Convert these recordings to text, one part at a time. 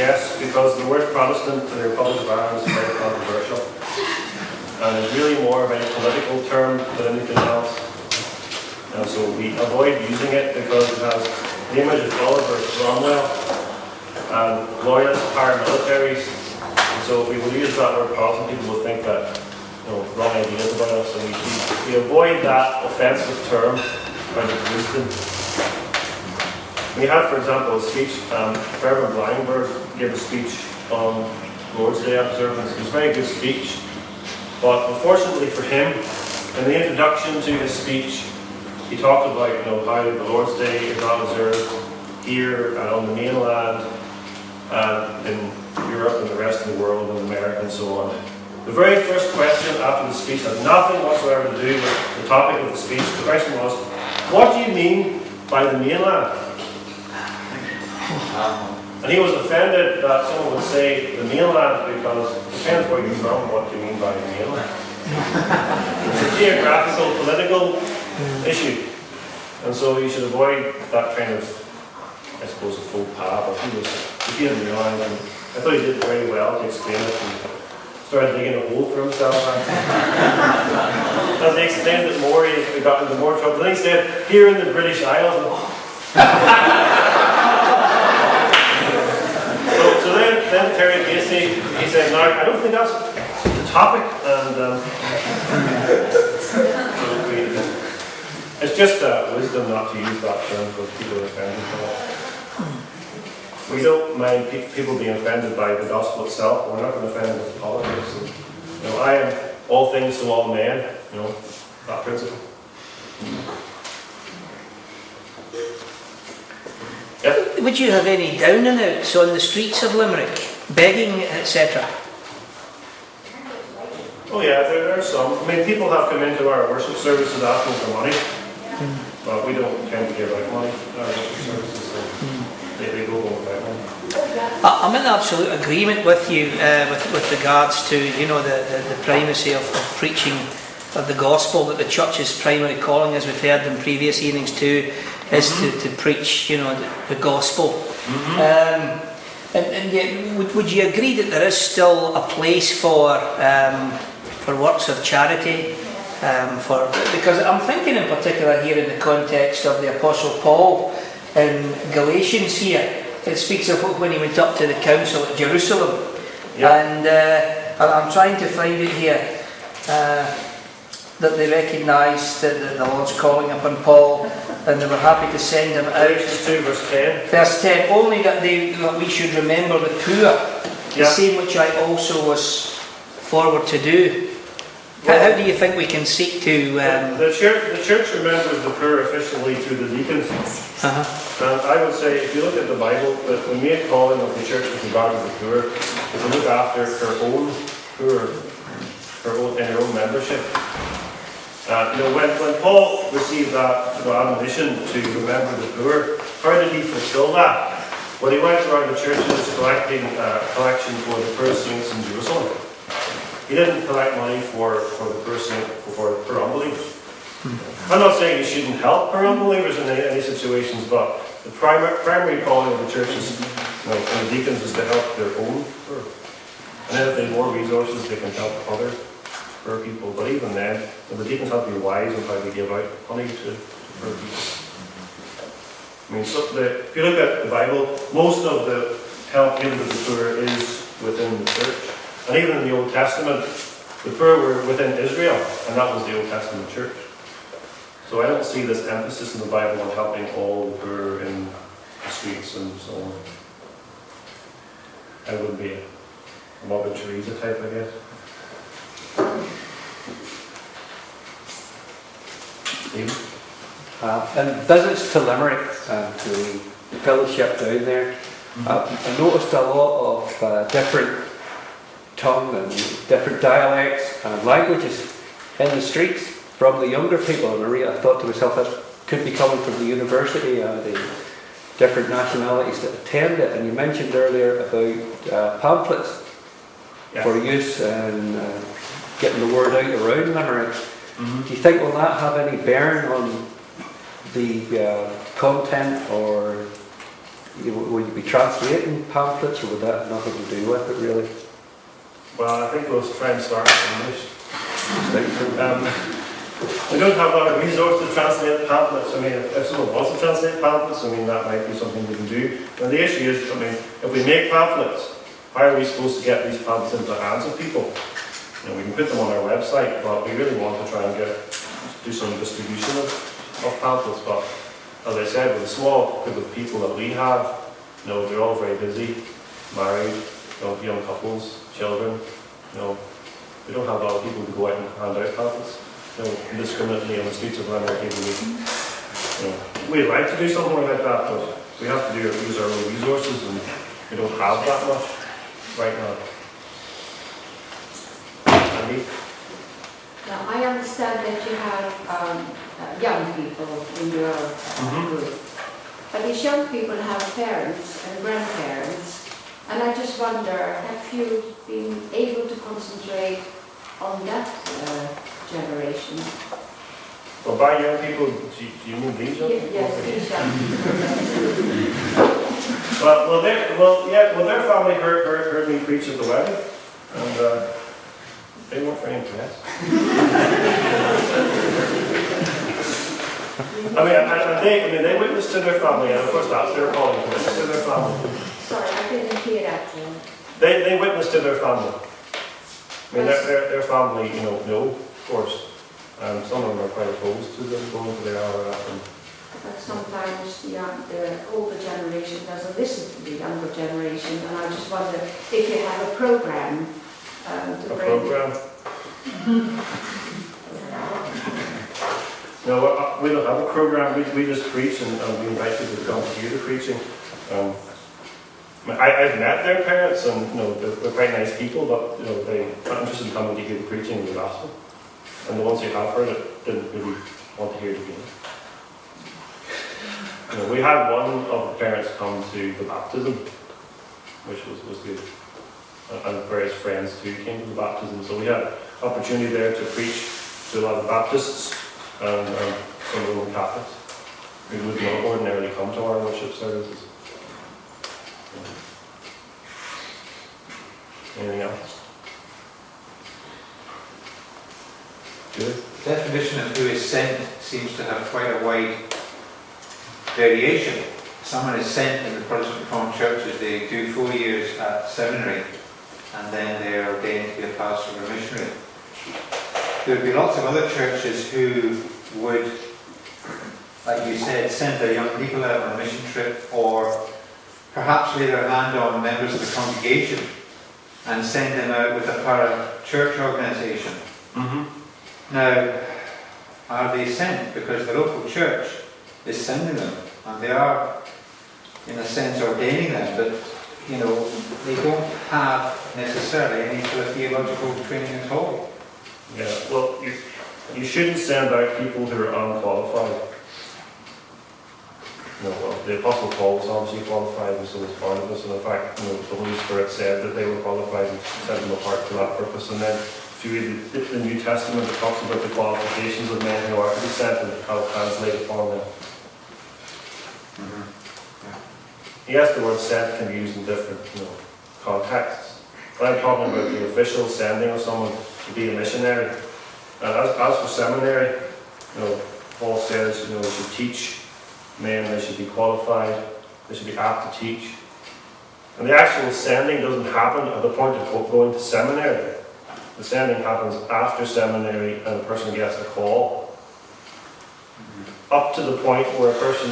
yes, because the word Protestant in the Republic of Ireland is very controversial. And it's really more of a political term than anything else. And so we avoid using it because it has the image of Oliver Cromwell and loyalist paramilitaries. And so if we will use that word Protestant, people will think that, wrong ideas about us. And we avoid that offensive term out of wisdom. We had, for example, a speech, Reverend Blindberg gave a speech on Lord's Day observance. It was a very good speech. But unfortunately for him, in the introduction to his speech, he talked about how the Lord's Day is not observed here and on the mainland and in Europe and the rest of the world and America and so on. The very first question after the speech had nothing whatsoever to do with the topic of the speech. The question was, what do you mean by the mainland? And he was offended that someone would say the mainland because it depends where you're from, what do you mean by the mainland. It's a geographical, political issue. And so you should avoid that kind of, I suppose, a faux pas, but he didn't realise, and I thought he did very well to explain it and started digging a hole for himself. As he explained it more, he got into more trouble. Then he said, here in the British Isles. So then Terry Casey, he said, no, I don't think that's the topic, and it's just wisdom not to use that term because people are offended by it. We don't mind people being offended by the gospel itself. We're not going to offend with politics. And, I am all things to all men. That principle. Yep. Would you have any down and outs on the streets of Limerick, begging, etc.? Oh yeah, there are some. I mean, people have come into our worship services asking for money, but we don't tend to give out money in our worship services, so they go without money. I'm in absolute agreement with you with regards to the primacy of preaching of the gospel, that the church's primary calling, as we've heard in previous evenings too, is to preach the gospel. And yet, would you agree that there is still a place for works of charity? Because I'm thinking in particular here in the context of the Apostle Paul in Galatians here. It speaks of when he went up to the council at Jerusalem. Yep. And I'm trying to find it here. That they recognised that the Lord's calling upon Paul, and they were happy to send him out. Galatians 2 verse 10. Verse 10, only that we should remember the poor, the same which I also was forward to do. How do you think we can seek to... The church remembers the poor officially through the deacons. And I would say, if you look at the Bible, the main calling of the church with regard to the poor is to look after her own poor, in her own membership. When Paul received that admonition to remember the poor, how did he fulfill that? Well, he went around the churches collecting collection for the poor saints in Jerusalem. He didn't collect money for the poor saint, for the poor unbelievers. I'm not saying you shouldn't help poor unbelievers in any situations, but the primary calling of the churches and the deacons is to help their own poor. And then if they have more resources, they can help other poor people. But even then, the deacons have to be wise in how they give out money to poor people. I mean, if you look at the Bible, most of the help given to the poor is within the church. And even in the Old Testament, the poor were within Israel, and that was the Old Testament church. So I don't see this emphasis in the Bible on helping all the poor in the streets and so on. I would be a Mother Teresa type, I guess. And visits to Limerick and to the fellowship down there, I noticed a lot of different tongue and different dialects and languages in the streets from the younger people. And I thought to myself, that could be coming from the university and the different nationalities that attend it. And you mentioned earlier about pamphlets for use and getting the word out around Limerick. Do you think will that have any bearing on the content or Would you be translating pamphlets, or would that have nothing to do with it, really? Well, I think we'll try and start in English. We don't have a lot of resources to translate pamphlets. I mean, if someone wants to translate pamphlets, I mean, that might be something we can do. And the issue is, I mean, if we make pamphlets, how are we supposed to get these pamphlets into the hands of people? You know, we can put them on our website, but we really want to try and do some distribution of pamphlets. But as I said, with a small group of people that we have, you know, they're all very busy, married, you know, young couples, children. You know, we don't have a lot of people to go out and hand out pamphlets, you know, indiscriminately on the streets of Limerick every week. You know, we'd like to do something like that, but we have to use our own resources, and we don't have that much right now. Andy? Now, I understand that you have young people in your group, but these young people have parents and grandparents, and I just wonder, have you been able to concentrate on that generation? Well, by young people, do you mean these young people? Yes, these young people. Well, their family heard me preach at the wedding, and they weren't very impressed. They witnessed to their family, and of course that's their calling, to witness to their family. Sorry, I didn't hear that. They witnessed to their family. I mean, their family, you know, of course. Some of them are quite opposed to them going to their RRF. But sometimes the older generation doesn't listen to the younger generation, and I just wonder if you have a program to bring... A program? No, we don't have a program. We just preach, and we invite people to come to hear the preaching. I've met their parents, and you know, they're quite nice people, but you know, they're not interested in coming to hear the preaching of the gospel. And the ones who have heard it didn't really want to hear it again. You know, we had one of the parents come to the baptism, which was good, and various friends too came to the baptism. So we had opportunity there to preach to a lot of Baptists and some Roman Catholics who would not ordinarily come to our worship services. Anything else? Good. The definition of who is sent seems to have quite a wide variation. Someone is sent in the Protestant Reformed churches, they do 4 years at seminary, and then they are ordained to be a pastor or a missionary. There would be lots of other churches who would, like you said, send their young people out on a mission trip, or perhaps lay their hand on members of the congregation and send them out with a para-church organisation. Now, are they sent because the local church is sending them, and they are, in a sense, ordaining them, but you know, they don't have necessarily any sort of theological training at all? Yeah, well, you shouldn't send out people who are unqualified. You know, well, the Apostle Paul was obviously qualified, and so was Barnabas, and in fact, you know, the Holy Spirit said that they were qualified and sent them apart for that purpose. And then, if you read the New Testament, it talks about the qualifications of men who are to be sent and how to translate upon them. Yes, the word sent can be used in different, you know, contexts. But I'm talking about the official sending of someone to be a missionary. And as for seminary, you know, Paul says, you know, they should teach men, they should be qualified, they should be apt to teach. And the actual sending doesn't happen at the point of going to seminary. The sending happens after seminary and the person gets a call. Up to the point where a person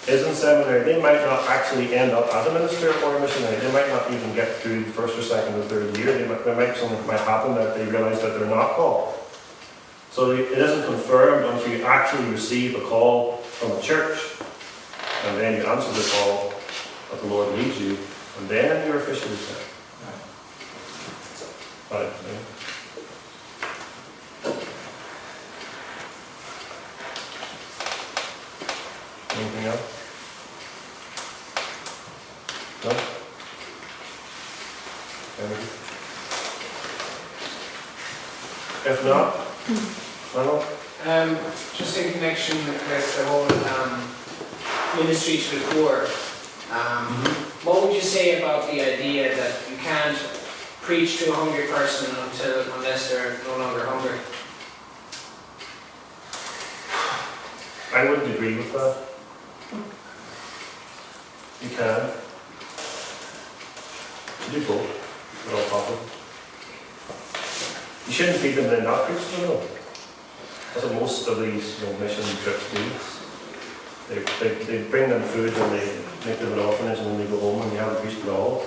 is in seminary, they might not actually end up as a minister or a missionary. They might not even get through the first or second or third year. Something might happen that they realize that they're not called. So it isn't confirmed until you actually receive a call from the church, and then you answer the call that the Lord leads you, and then you're officially sent. Right. Anything else? No? Anything? If not, just in connection with the whole ministry to the poor, What would you say about the idea that you can't preach to a hungry person unless they're no longer hungry? I wouldn't agree with that. You can. You do both, without problem. You shouldn't feed them in not preach to them. That's what most of these mission trips do. They bring them food and they make them an orphanage and then they go home and you haven't preached at all.